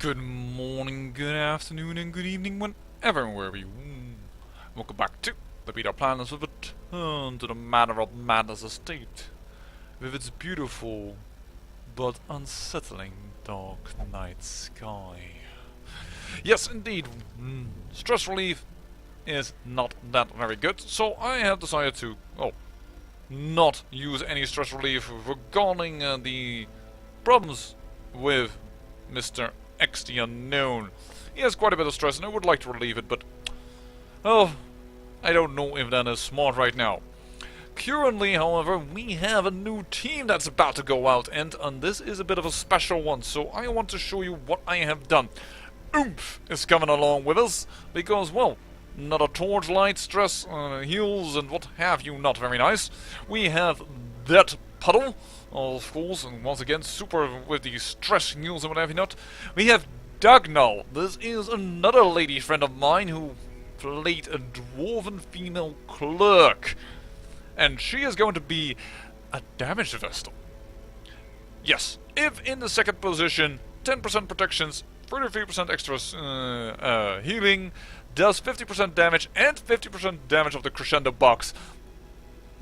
Good morning, good afternoon, and good evening, whenever and wherever you. Welcome back to the Peter Planners with Return to the Manor of Madness Estate, with its beautiful but unsettling dark night sky. Yes, indeed, stress relief is not that very good, so I have decided to, not use any stress relief regarding the problems with Mr. X the Unknown. He has quite a bit of stress and I would like to relieve it, but I don't know if that is smart right now. Currently, however, we have a new team that's about to go out, and this is a bit of a special one, so I want to show you what I have done. Oomph is coming along with us, because, well, not a torchlight, stress, heals, and what have you, not very nice. We have that puddle, of course, and once again, super with the stress heals and what have you not. We have Dagnall. This is another lady friend of mine who played a dwarven female clerk. And she is going to be a damaged Vestal. Yes, if in the second position, 10% protections, 33% extra healing, does 50% damage and 50% damage of the crescendo box.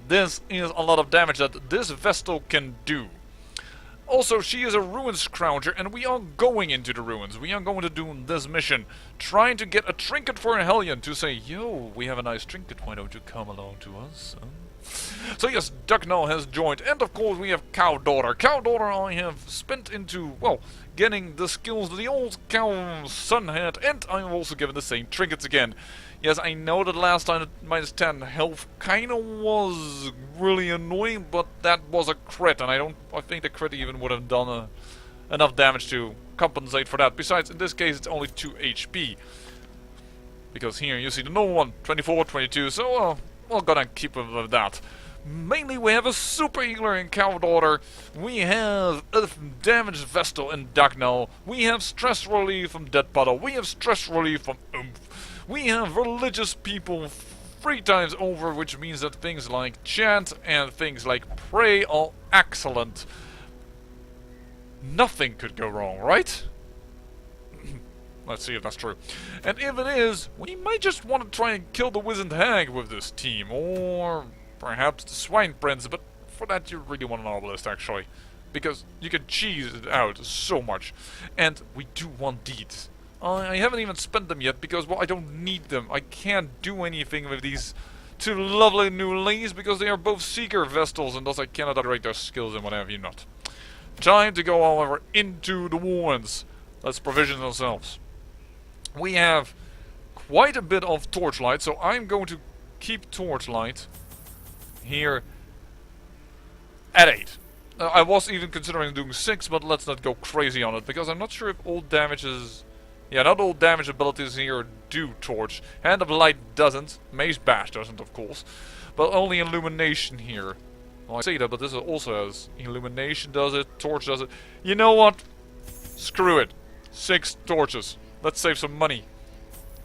This is a lot of damage that this Vestal can do. Also, she is a ruins scrounger, and we are going into the ruins. We are going to do this mission, trying to get a trinket for a Hellion to say, yo, we have a nice trinket, why don't you come along to us? So yes, Dagnall has joined, and of course we have Cow Daughter. Cow Daughter I have spent into, well, getting the skills that the old Cow son had, and I have also given the same trinkets again. Yes, I know that last time at minus 10 health kinda was really annoying, but that was a crit, and I think the crit even would have done enough damage to compensate for that. Besides, in this case it's only 2 HP. Because here you see the normal one, 24, 22, so we're gonna keep with that. Mainly we have a super healer in Cow Daughter, we have a damaged Vestal in Dagnall, we have stress relief from Dead Puddle, we have stress relief from Oomph, we have religious people 3 times over, which means that things like chant and things like pray are excellent. Nothing could go wrong, right? Let's see if that's true. And if it is, we might just want to try and kill the Wizened Hag with this team, or perhaps the Swine Prince, but for that you really want an Obelisk, actually. Because you can cheese it out so much. And we do want deeds. I haven't even spent them yet, because, well, I don't need them. I can't do anything with these 2 lovely new ladies, because they are both Seeker Vestals, and thus I cannot upgrade their skills and whatever you not. Time to go, however, into the Warrens. Let's provision ourselves. We have quite a bit of torchlight, so I'm going to keep torchlight here at 8. I was even considering doing 6, but let's not go crazy on it, because I'm not sure if all damages... Yeah, not all damage abilities here do torch. Hand of Light doesn't, Mace Bash doesn't, of course, but only Illumination here. Well, I say that, but this also has Illumination does it, Torch does it. You know what? Screw it. 6 torches. Let's save some money.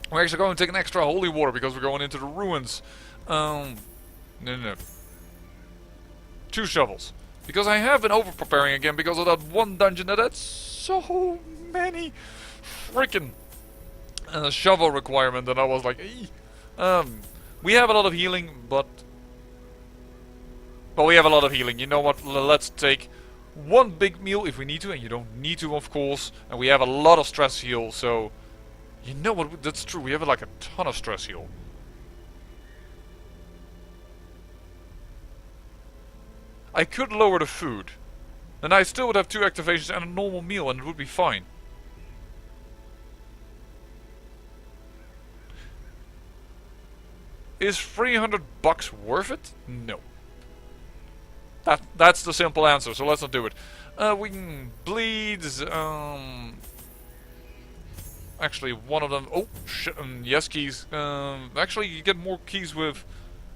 We're actually going to take an extra holy water because we're going into the ruins. No. 2 shovels. Because I have been over-preparing again because of that one dungeon that had so many freaking shovel requirement that I was like, we have a lot of healing, but we have a lot of healing. You know what? Let's take 1 big meal if we need to, and you don't need to, of course. And we have a lot of stress heal, so... You know what? That's true. We have like a ton of stress heal. I could lower the food. And I still would have 2 activations and a normal meal, and it would be fine. Is 300 bucks worth it? No. That's the simple answer, so let's not do it. We can bleeds, actually one of them, yes, keys. Actually you get more keys with,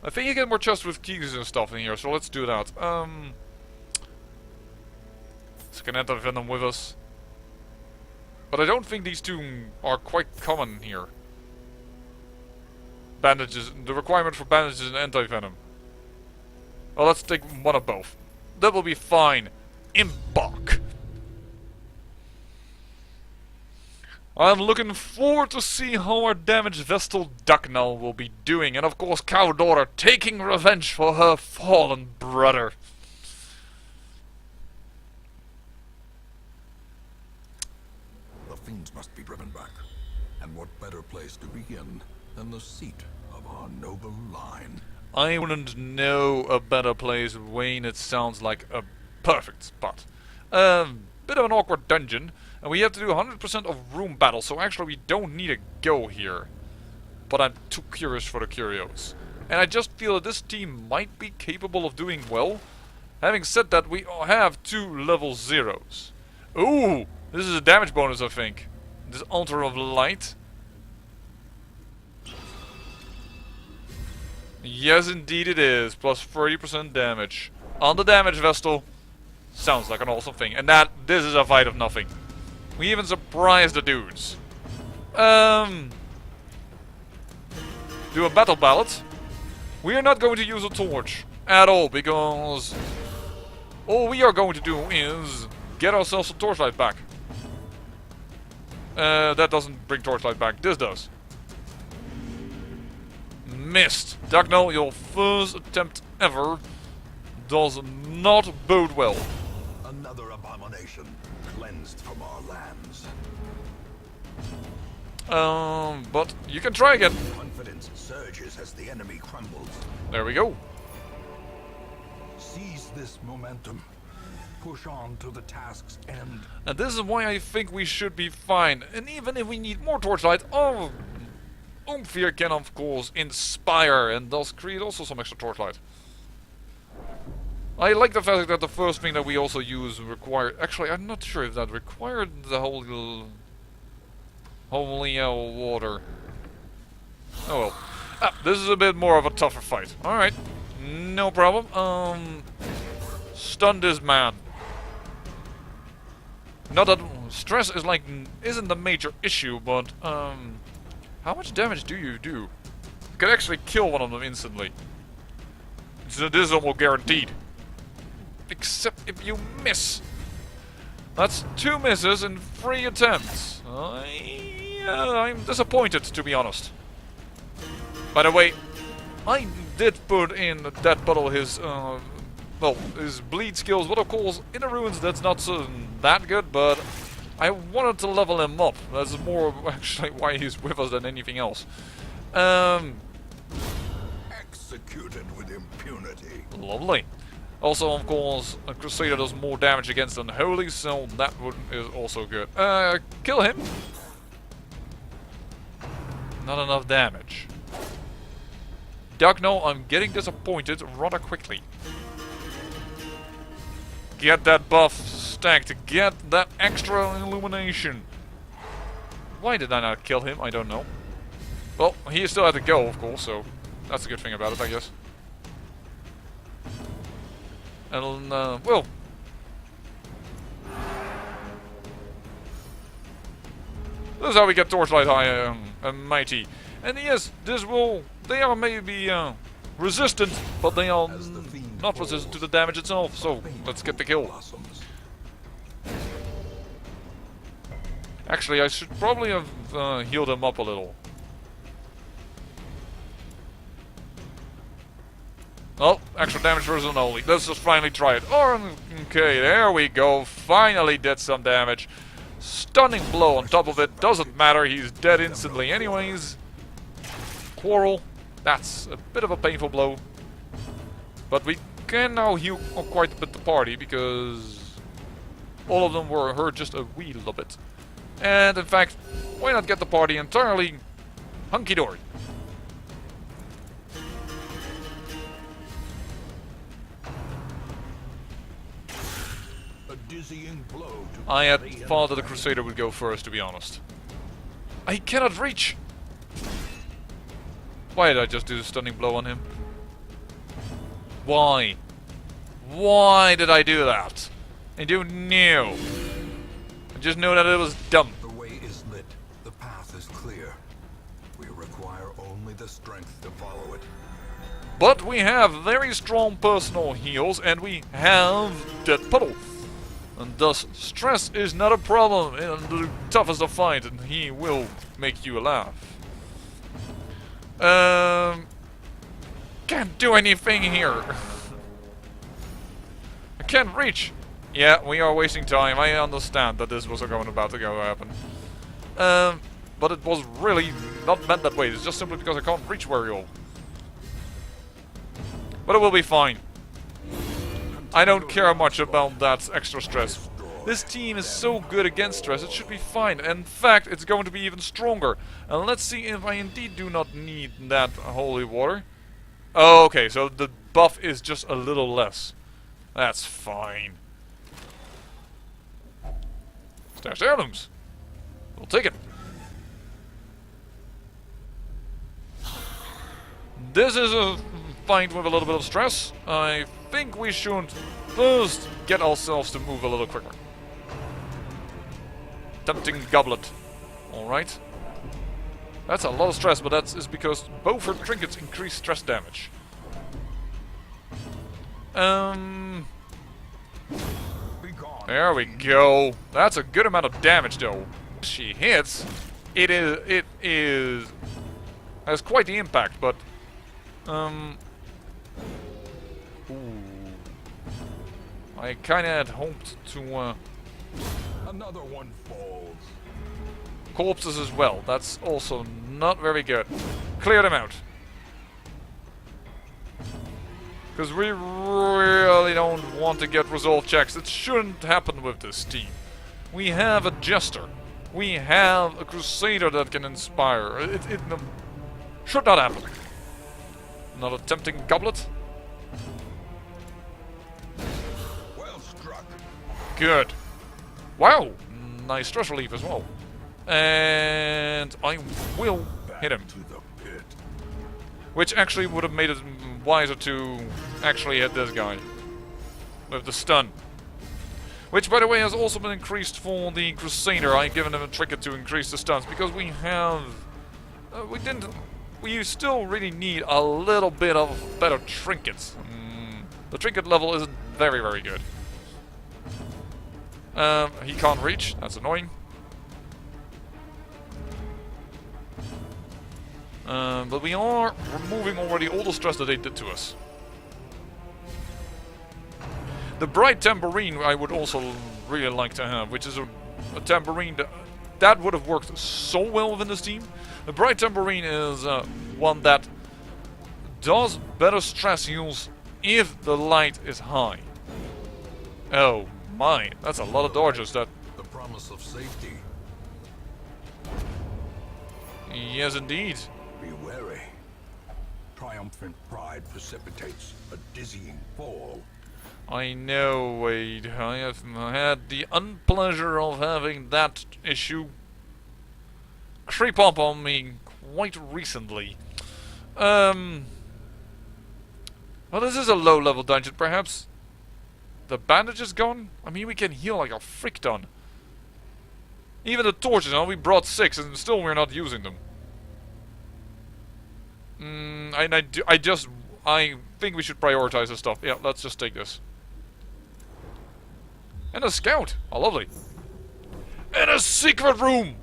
I think you get more chests with keys and stuff in here, so let's do that. Let's get Anti-Venom with us. But I don't think these 2 are quite common here. Bandages, the requirement for bandages and Anti-Venom. Well, let's take 1 of both. That will be fine. Embark. I'm looking forward to see how our damaged Vestal Ducknell will be doing, and of course Cow Daughter taking revenge for her fallen brother. The fiends must be driven back. And what better place to begin than the seat of our noble line? I wouldn't know a better place, Wayne. It sounds like a perfect spot. Bit of an awkward dungeon, and we have to do 100% of room battle, so actually we don't need a go here. But I'm too curious for the curios. And I just feel that this team might be capable of doing well. Having said that, we have 2 level 0s. Ooh! This is a damage bonus, I think. This Altar of Light. Yes, indeed it is. Plus 30% damage. On the damage Vestal. Sounds like an awesome thing. And this is a fight of nothing. We even surprised the dudes. Do a battle ballad. We are not going to use a torch at all, because all we are going to do is get ourselves a torchlight back. That doesn't bring torchlight back. This does. Missed. Ducknell, your first attempt ever does not bode well. Another abomination cleansed from our lands. But you can try again. Confidence surges as the enemy crumbles. There we go. Seize this momentum. Push on to the task's end. And this is why I think we should be fine. And even if we need more torchlight, Umfir can of course inspire and thus create also some extra torchlight. I like the fact that the first thing that we also use required... Actually, I'm not sure if that required the whole... Holy water. Oh well. This is a bit more of a tougher fight. Alright. No problem. Stun this man. Not that stress is isn't the major issue, but how much damage do you do? You can actually kill one of them instantly. So this is almost guaranteed. Except if you miss. That's 2 misses in 3 attempts. I'm disappointed, to be honest. By the way, I did put in that bottle his his bleed skills, but of course in the ruins that's not that good, but I wanted to level him up. That's more actually why he's with us than anything else. Executed with impunity. Lovely. Also, of course, a Crusader does more damage against Unholy, so that is also good. Kill him. Not enough damage. Ducknell, I'm getting disappointed rather quickly. Get that buff stacked, get that extra illumination. Why did I not kill him? I don't know. Well, he still had to go, of course, so that's a good thing about it, I guess. And, well. This is how we get Torchlight High and Mighty. And yes, they are maybe resistant, but they are not resistant to the damage itself, so let's get the kill. Actually, I should probably have healed him up a little. Oh, extra damage versus Unholy. Let's just finally try it. Oh, okay, there we go. Finally did some damage. Stunning blow on top of it. Doesn't matter, he's dead instantly anyways. Quarrel. That's a bit of a painful blow. But we can now heal quite a bit the party, because all of them were hurt just a wee little bit. And in fact, why not get the party entirely hunky-dory? I had thought that the Crusader would go first, to be honest. I cannot reach! Why did I just do the stunning blow on him? Why? Why did I do that? I don't know. I just know that it was dumb. The way is lit. The path is clear. We require only the strength to follow it. But we have very strong personal heals, and we have Dead Puddle. And thus, stress is not a problem in the toughest of fight, and he will make you laugh. Can't do anything here. I can't reach. Yeah, we are wasting time. I understand that this was about to go happen. But it was really not meant that way. It's just simply because I can't reach where you. But it will be fine. I don't care much about that extra stress. This team is so good against stress, it should be fine. In fact, it's going to be even stronger. And let's see if I indeed do not need that holy water. Oh, okay, so the buff is just a little less. That's fine. Stashed items. We'll take it. This is a fight with a little bit of stress. I think we should first get ourselves to move a little quicker. Tempting Goblet. Alright. That's a lot of stress, but that is because both her trinkets increase stress damage. There we go. That's a good amount of damage, though. She hits. It is has quite the impact, but ooh. I kinda had hoped to Another one falls. corpses as well. That's also not very good. Clear them out. Because we really don't want to get resolve checks. It shouldn't happen with this team. We have a Jester. We have a Crusader that can inspire. It should not happen. Not a tempting Goblet. Well struck. Good. Wow. Nice stress relief as well. And I will hit him. To the pit. Which actually would have made it wiser to actually hit this guy. With the stun. Which, by the way, has also been increased for the Crusader. I've given him a trinket to increase the stuns. Because we have... we still really need a little bit of better trinkets. The trinket level isn't very, very good. He can't reach. That's annoying. But we are removing already all the stress that they did to us. The Bright Tambourine I would also really like to have, which is a tambourine that would have worked so well within this team. The Bright Tambourine is one that does better stress heals if the light is high. Oh my, that's a lot of dodges. That. The promise of safety. Yes, indeed. Be wary. Triumphant pride precipitates a dizzying fall. I know, Wade. I have had the unpleasure of having that issue creep up on me quite recently. Well, this is a low-level dungeon, perhaps. The bandage is gone? I mean, we can heal like a frick ton. Even the torches, we brought 6 and still we're not using them. I think we should prioritize this stuff. Yeah, let's just take this. And a scout. Oh, lovely. And a secret room.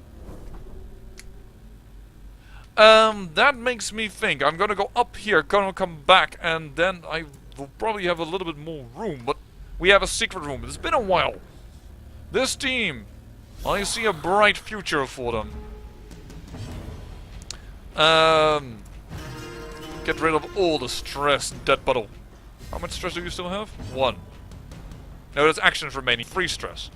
That makes me think. I'm gonna go up here, gonna come back, and then I will probably have a little bit more room. But we have a secret room. It's been a while. This team, I see a bright future for them. Get rid of all the stress, dead puddle. How much stress do you still have? 1. No, that's actions remaining. 3 stress.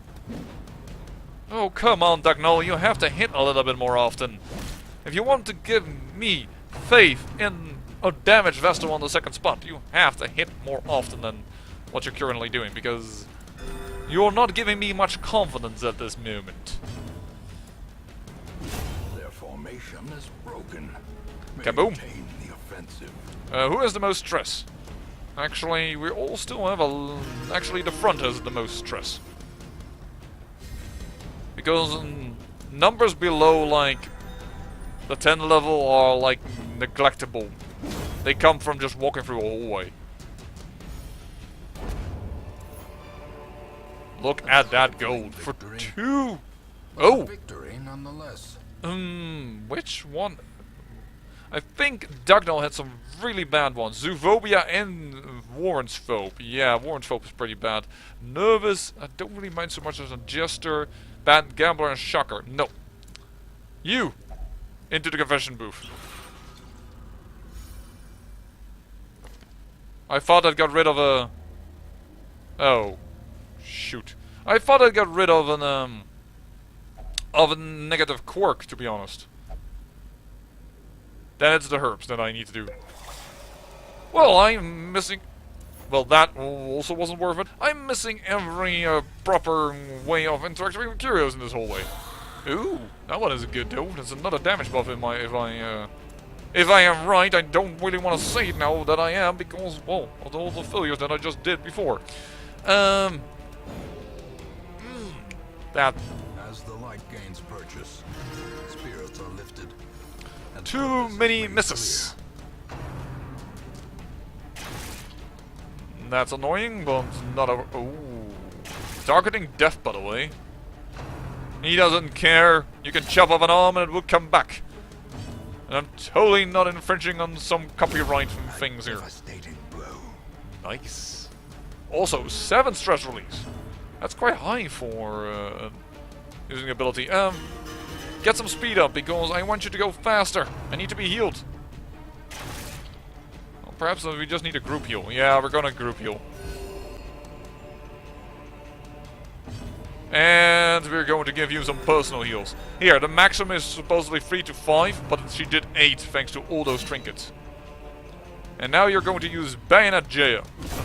Oh, come on, Dagnall. You have to hit a little bit more often. If you want to give me faith in a damaged Vestal on the 2nd spot, you have to hit more often than what you're currently doing, because you're not giving me much confidence at this moment. Their formation is broken. Kaboom. Maintain the offensive. Who has the most stress? Actually, we all still have actually, the front has the most stress. Because numbers below, like, the 10 level are, like, neglectable. They come from just walking through a hallway. Look at that gold for Victory. 2. But Oh, a victory nonetheless. which one? I think Dagnall had some really bad ones. Zuvobia and Warrensphobe. Yeah, Warrensphobe is pretty bad. Nervous, I don't really mind so much as a Jester. Bad Gambler and Shocker. No. You! Into the confession booth. I thought I'd got rid of a... Oh. Shoot. I thought I'd got rid of an, of a negative quirk, to be honest. Then it's the herbs that I need to do. Well, I'm missing... Well, that also wasn't worth it. I'm missing every proper way of interacting with curios in this whole way. Ooh, that one is good though. There's another damage buff in my... If I am right, I don't really want to say it now that I am, because, well, of all the failures that I just did before. That... As the light gains purchase, spirits are lifted. And Too purpose many is made misses. That's annoying, but not a... Ooh. Targeting death, by the way. He doesn't care. You can chop off an arm and it will come back. And I'm totally not infringing on some copyright things here. Devastating blow. Nice. Also, 7 stress release. That's quite high for using ability. Get some speed up because I want you to go faster. I need to be healed. Well, perhaps we just need a group heal. Yeah, we're gonna group heal. And we're going to give you some personal heals. Here, the maximum is supposedly 3 to 5, but she did 8 thanks to all those trinkets. And now you're going to use Bayonet Jaya,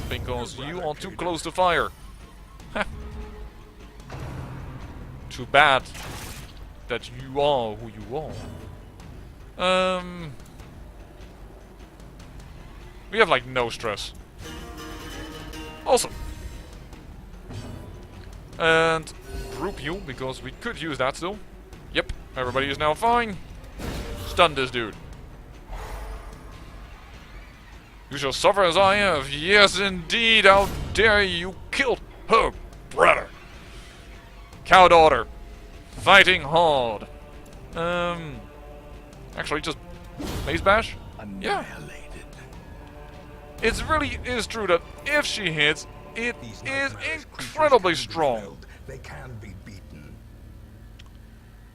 because you are too close to fire. Too bad that you are who you are. We have like no stress. Awesome. And group heal, because we could use that still. Yep, everybody is now fine. Stun this dude. You shall suffer as I have. Yes, indeed. How dare you kill her brother. Cow daughter. Fighting hard. Actually, just Maze Bash? Yeah. Annihilated. It really is true that if she hits, it These is nightmarish creatures incredibly can be strong. felled. They can be beaten.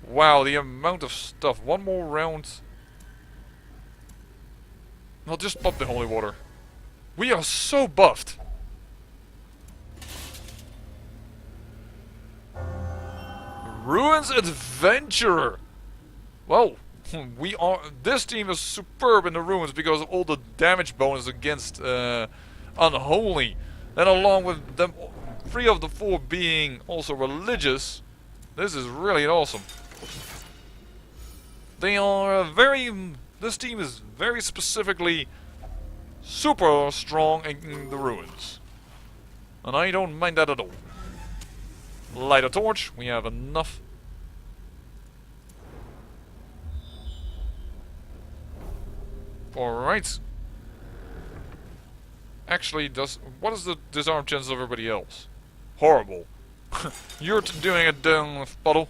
Wow, the amount of stuff. One more round. I'll just pump the holy water. We are so buffed. Ruins Adventurer. Well, we are. This team is superb in the ruins because of all the damage bonus against Unholy. And along with them, 3 of the 4 being also religious, this is really awesome. They are this team is very specifically super strong in the ruins. And I don't mind that at all. Light a torch, we have enough. Alright. Actually, what is the disarm chance of everybody else? Horrible. You're doing it down, Puddle.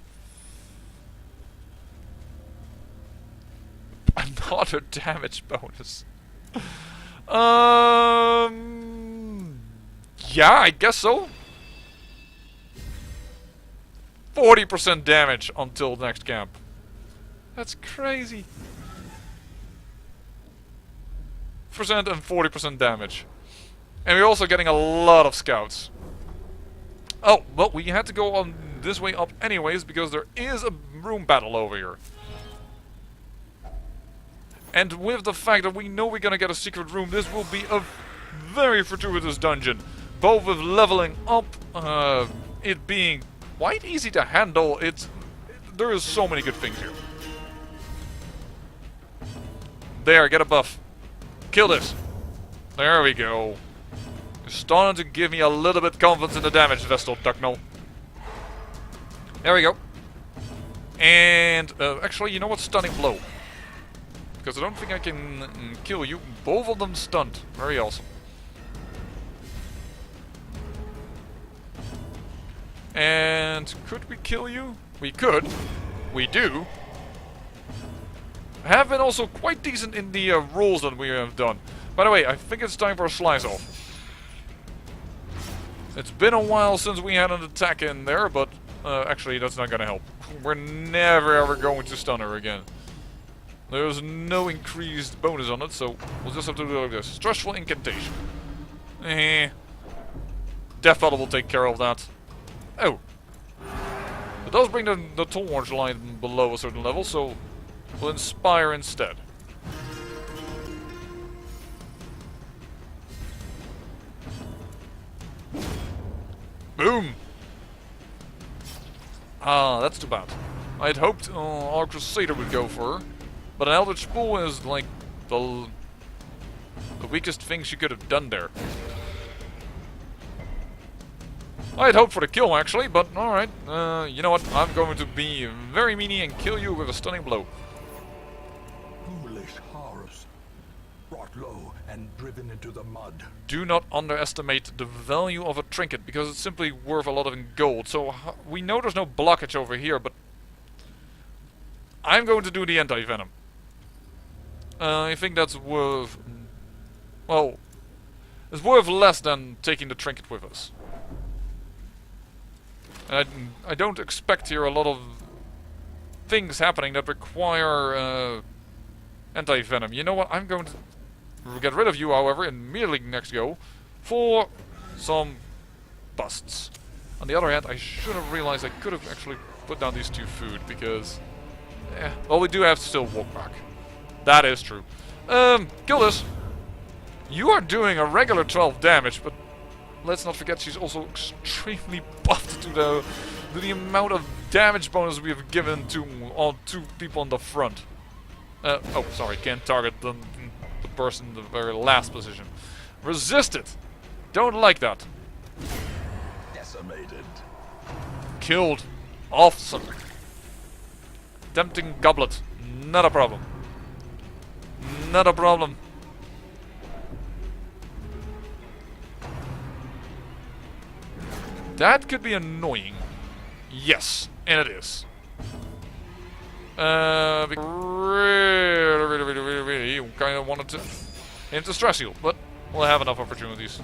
Another damage bonus. Yeah, I guess so. 40% damage until next camp. That's crazy. Percent and 40% damage. And we're also getting a lot of scouts. Oh, well, we had to go on this way up anyways because there is a room battle over here. And with the fact that we know we're gonna get a secret room, this will be a very fortuitous dungeon. Both with leveling up, it being quite easy to handle. There is so many good things here. There, get a buff. Kill this. There we go. You're starting to give me a little bit confidence in the damage, Vestal Dagnall. There we go. And actually, you know what? Stunning blow. Because I don't think I can kill you. Both of them stunned. Very awesome. And could we kill you? We could. We do. Have been also quite decent in the rolls that we have done. By the way, I think it's time for a slice off. It's been a while since we had an attack in there, but actually that's not gonna help. We're never ever going to stun her again. There's no increased bonus on it, so we'll just have to do it like this. Stressful incantation. Death Battle will take care of that. Oh. It does bring the torch line below a certain level, so we'll inspire instead. Boom! Ah, that's too bad. I had hoped our Crusader would go for her, but an Eldritch Spool is like the weakest thing she could have done there. I had hoped for the kill actually, but alright. You know what? I'm going to be very meanie and kill you with a stunning blow. Foolish Horus, brought low and driven into the mud. Do not underestimate the value of a trinket, because it's simply worth a lot of gold. So we know there's no blockage over here, but I'm going to do the anti-venom. I think that's worth... well, it's worth less than taking the trinket with us. And I don't expect here a lot of things happening that require anti-venom. You know what? I'm going to get rid of you, however, immediately next go for some busts. On the other hand, I should have realized I could have actually put down these 2 food, because... well, we do have to still walk back. That is true. Kill this. You are doing a regular 12 damage, but let's not forget she's also extremely buffed to the amount of damage bonus we have given to all 2 people on the front. Oh, sorry, can't target the person in the very last position. Resist it! Don't like that. Decimated. Killed. Awesome. Tempting Goblet. Not a problem. Not a problem. That could be annoying. Yes, and it is. Really kind of wanted to into stress heal, but we'll have enough opportunities.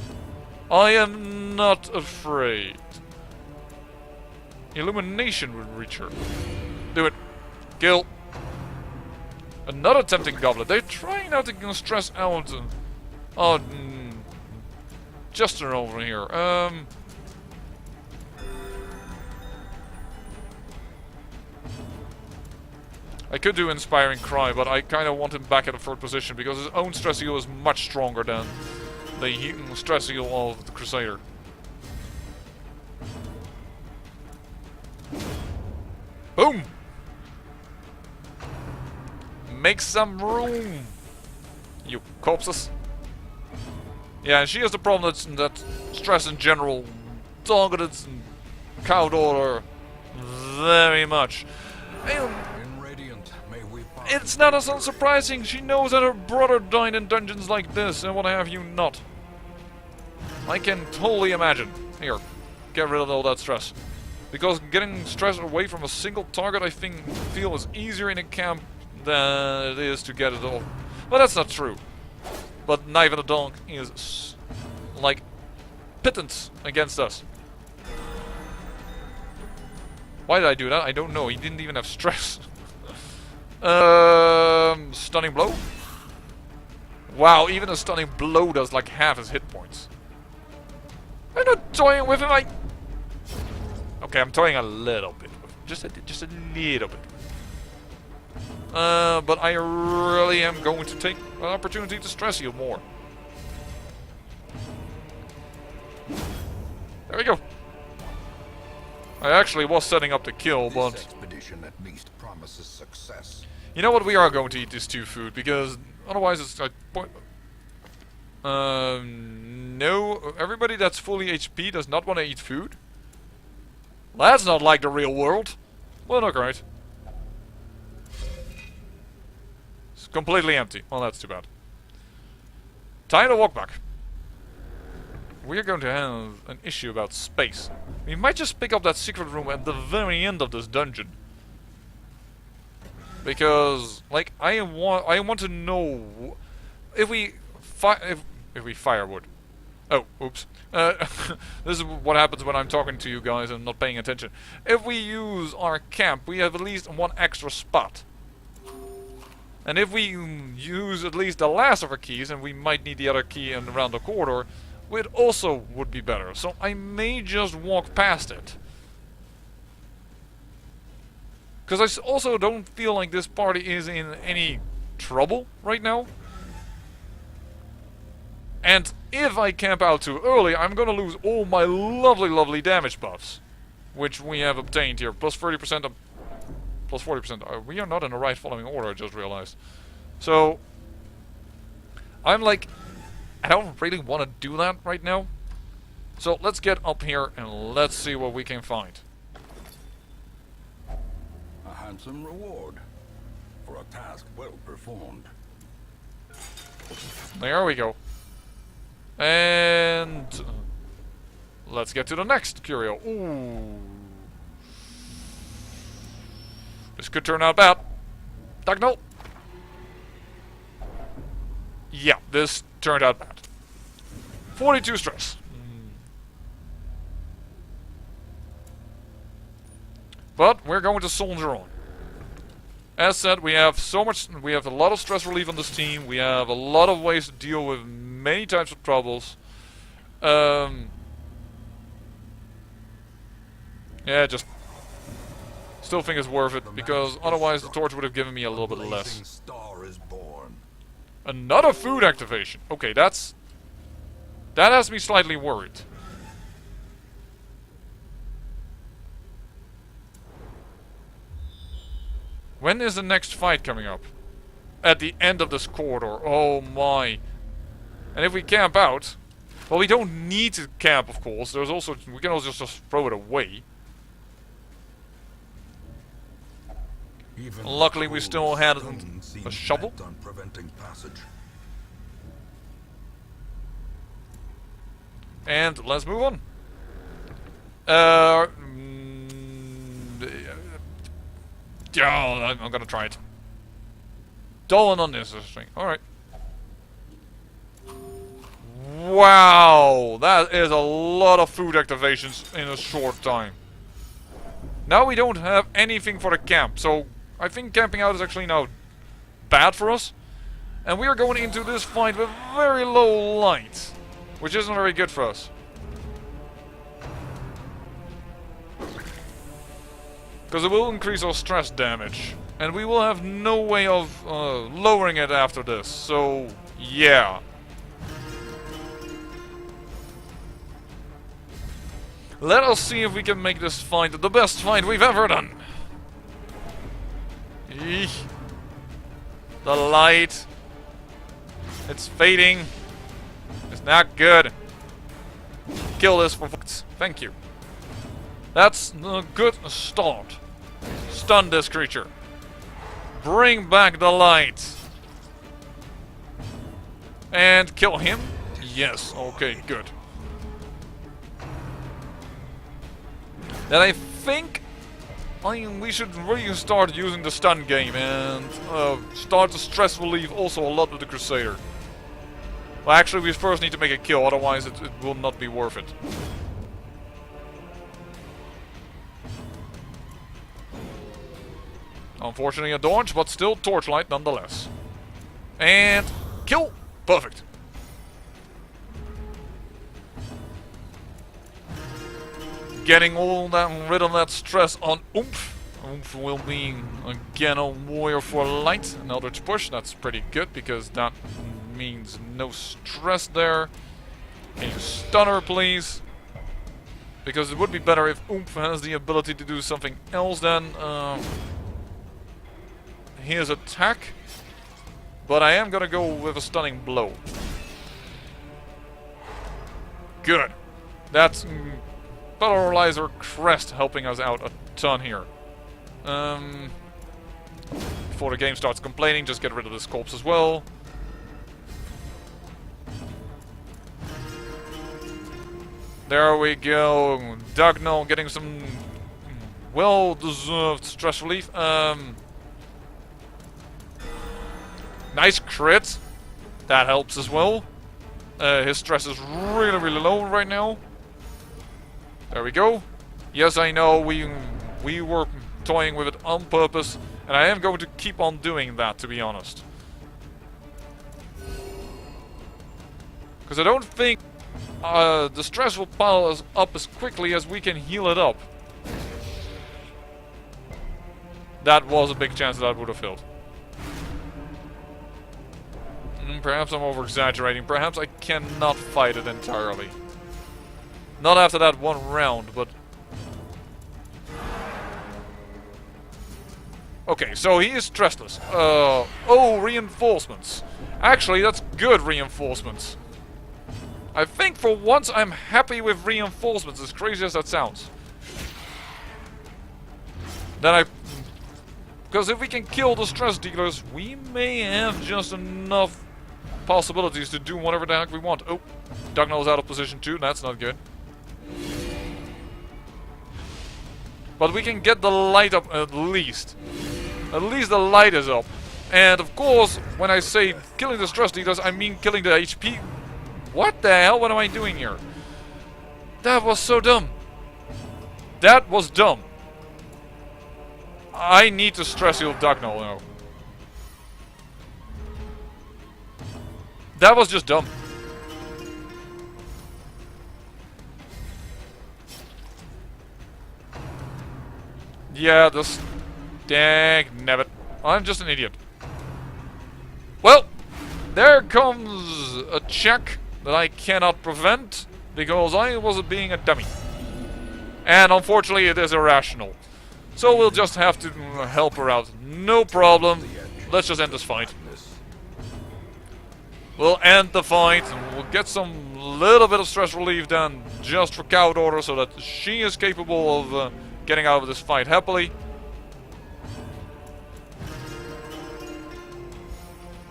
I am not afraid. Illumination would reach her. Do it. Kill. Another tempting goblet. They're trying now to stress out. Jester over here. I could do Inspiring Cry, but I kind of want him back at the 3rd position because his own stress heal is much stronger than the stress heal of the Crusader. Boom! Make some room, you corpses. Yeah, and she has the problem that stress in general targeted Cawdor her very much. It's not as unsurprising. She knows that her brother died in dungeons like this, and what have you not. I can totally imagine. Here, get rid of all that stress. Because getting stress away from a single target, I feel is easier in a camp than it is to get it all. But that's not true. But Knife in the Dark is like pittance against us. Why did I do that? I don't know. He didn't even have stress. Stunning blow? Wow, even a stunning blow does like half his hit points. I'm not toying with him, okay, I'm toying a little bit with him. Just a little bit. But I really am going to take an opportunity to stress you more. There we go. I actually was setting up the kill, but... This expedition at least promises success. You know what? We are going to eat this 2 food, because otherwise it's like... no, everybody that's fully HP does not want to eat food. That's not like the real world. Well, not great. It's completely empty. Well, that's too bad. Time to walk back. we're going to have an issue about space. We might just pick up that secret room at the very end of this dungeon. Because, like, I want to know if we firewood. Oh, oops. This is what happens when I'm talking to you guys and not paying attention. If we use our camp, we have at least one extra spot. And if we use at least the last of our keys, and we might need the other key around the corridor, it also would be better. So I may just walk past it. Because I also don't feel like this party is in any trouble right now. And if I camp out too early, I'm gonna lose all my lovely damage buffs. Which we have obtained here. Plus 30%, plus 40%. We are not in the right following order, I just realized. So, I'm like, I don't really want to do that right now. So let's get up here and let's see what we can find. A handsome reward for a task well performed. There we go. And let's get to the next curio. Ooh. This could turn out bad. Dagnall. Yeah, this turned out bad. 42 stress. But we're going to soldier on. As said, we have a lot of stress relief on this team. We have a lot of ways to deal with many types of troubles. Yeah, just still think it's worth it, because otherwise the torch would have given me a little bit less. Star is born. Another food activation. Okay, that has me slightly worried. When is the next fight coming up? At the end of this corridor. Oh my. And if we camp out... Well, we don't need to camp, of course. There's also... We can also just throw it away. Even Luckily, we still had a shovel. On preventing passage. And let's move on. Yeah, I'm gonna try it. Dull and unnecessary. Alright. Wow! That is a lot of food activations in a short time. Now we don't have anything for the camp, so I think camping out is actually now bad for us. And we are going into this fight with very low light, which isn't very good for us. Because it will increase our stress damage. And we will have no way of lowering it after this. So, yeah. Let us see if we can make this fight the best fight we've ever done. Eek. The light. It's fading. It's not good. Kill this for facts. Thank you. That's a good start. Stun this creature. Bring back the light. And kill him? Yes, okay, good. Then I think we should really start using the stun game and start the stress relief also a lot with the Crusader. Well, actually, we first need to make a kill, otherwise it will not be worth it. Unfortunately a dodge, but still torchlight nonetheless. And kill! Perfect. Getting rid of that stress on Oomph. Oomph will be again a warrior for light. An Eldritch push, that's pretty good because that means no stress there. Can you stun her, please? Because it would be better if Oomph has the ability to do something else than his attack. But I am gonna go with a stunning blow. Good. That's Paralyzer Crest helping us out a ton here. Before the game starts complaining, just get rid of this corpse as well. There we go. Dugnall getting some well-deserved stress relief. Nice crit. That helps as well. His stress is really, really low right now. There we go. Yes, I know we were toying with it on purpose, and I am going to keep on doing that, to be honest. Because I don't think the stress will pile us up as quickly as we can heal it up. That was a big chance that would have failed. Perhaps I'm over-exaggerating. Perhaps I cannot fight it entirely. Not after that one round, but... Okay, so he is stressless. Oh, reinforcements. Actually, that's good reinforcements. I think for once I'm happy with reinforcements, as crazy as that sounds. Because if we can kill the stress dealers, we may have just enough possibilities to do whatever the heck we want. Oh, Dugnall is out of position too, that's not good. But we can get the light up at least. At least the light is up. And of course, when I say killing the stress dealers, I mean killing the HP. What the hell? What am I doing here? That was so dumb. That was dumb. I need to stress heal Dugnall now. That was just dumb. Yeah, this... Dang nabbit. I'm just an idiot. Well, there comes a check that I cannot prevent because I was being a dummy. And unfortunately it is irrational. So we'll just have to help her out. No problem. Let's just end this fight. We'll end the fight and we'll get some little bit of stress relief done just for Coward Order so that she is capable of getting out of this fight happily.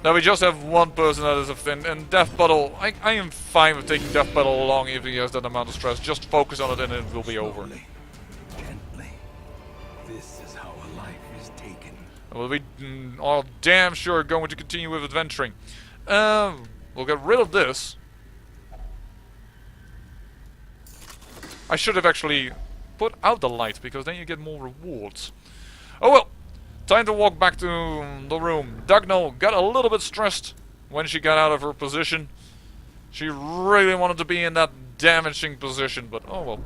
Now we just have one person that is and Death Battle. I am fine with taking Death Battle along if he has that amount of stress. Just focus on it and it will be over. Gently. This is how a life is taken. We'll be all damn sure going to continue with adventuring. We'll get rid of this. I should have actually put out the light because then you get more rewards. Oh well. Time to walk back to the room. Dugnall got a little bit stressed when she got out of her position. She really wanted to be in that damaging position, but oh well.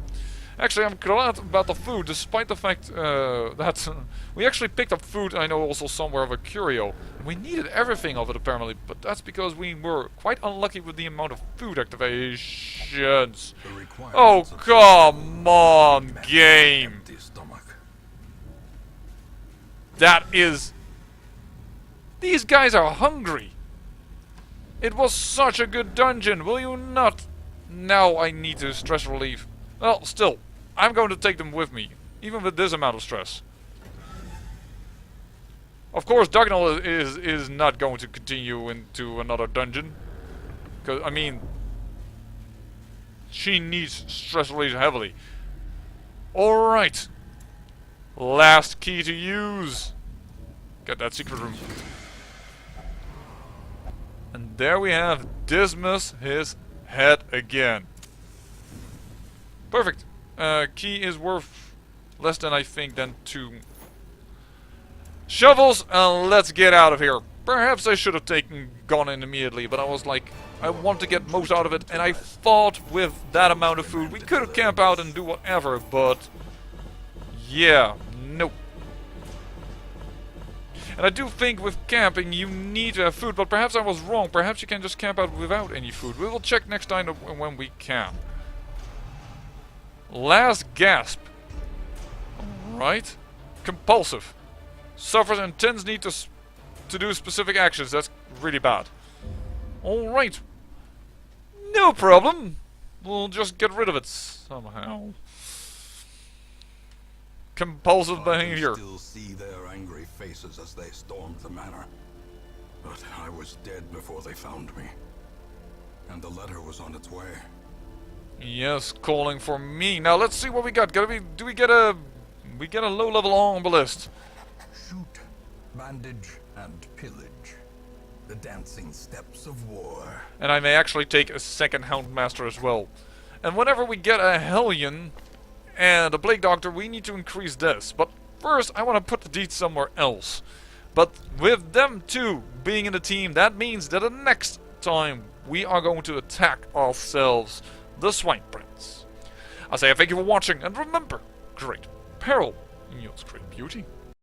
Actually, I'm glad about the food, despite the fact that we actually picked up food, I know also somewhere of a curio. We needed everything of it apparently, but that's because we were quite unlucky with the amount of food activations. Oh, come on, game! That is... These guys are hungry! It was such a good dungeon, will you not? Now I need to stress relief. Well, still, I'm going to take them with me, even with this amount of stress. Of course, Dugnall is not going to continue into another dungeon. Because, I mean... She needs stress relief heavily. Alright. Last key to use. Get that secret room. And there we have Dismas his head again. Perfect. Key is worth less than I think than 2 shovels, and let's get out of here. Perhaps I should have gone in immediately, but I was like, I want to get most out of it, and I thought with that amount of food we could have camped out and do whatever, but yeah, nope. And I do think with camping you need to have food, but perhaps I was wrong. Perhaps you can just camp out without any food. We will check next time when we can. Last gasp. Alright. Compulsive. Suffers intense need to do specific actions. That's really bad. Alright. No problem. We'll just get rid of it somehow. Compulsive behavior. I can still see their angry faces as they stormed the manor. But I was dead before they found me. And the letter was on its way. Yes, calling for me. Now let's see what we got. Do we get a low-level arbalist? Shoot, bandage, and pillage. The dancing steps of war. And I may actually take a second Houndmaster as well. And whenever we get a Hellion and a Plague Doctor, we need to increase this. But first, I want to put the deeds somewhere else. But with them two being in the team, that means that the next time we are going to attack ourselves, the Swine Prince. I say thank you for watching, and remember, great peril yields great beauty.